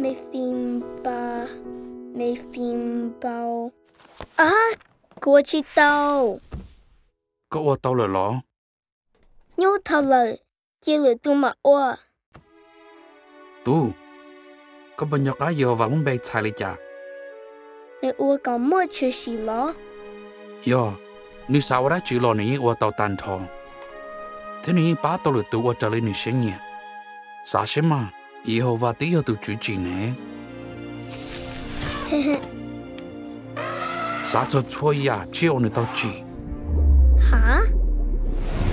没fin吧，没fin bao à, của chị tàu có ô tao rồi lo nhớ thầu lời chỉ lừa tu mà ô tu có bao nhiêu cái giờ vào lúc bay chạy lại chả nếu ô có mua chuyện gì lo giờ nếu sao ra chịu lo này ô tao tan thọ thế này ba tao rồi tu ô trở lại nữ sinh nhỉ sao xem mà以后话都要到主持呢啥做错呀只要你到主hả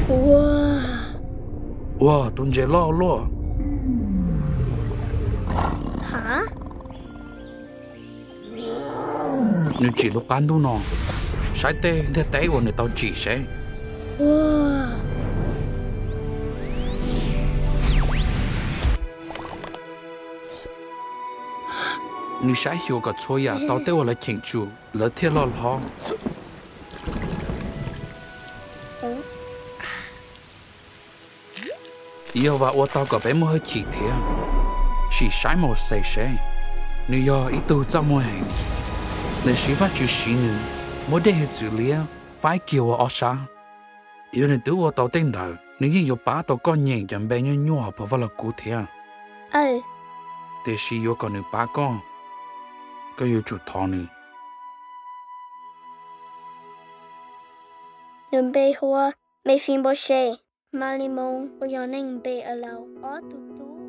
wow 哇蹲着老了 hả 你只录干都呢晒得你带我你到主噻 wow 你晒有个错呀到带我来庆祝了天了了以后话我到个边么去天是晒么晒晒你要一度怎么行你是发就是你没得去处理phải kêu我啥有人对我到顶头你也有把到个人人被人nhỏ跑vào cụ thể ơi 但是有个人把讲ก็有主堂呢 đừng bê hoa mày phim bó xe mà li mông ô yò nênh bê ở lầu ó tụ tụ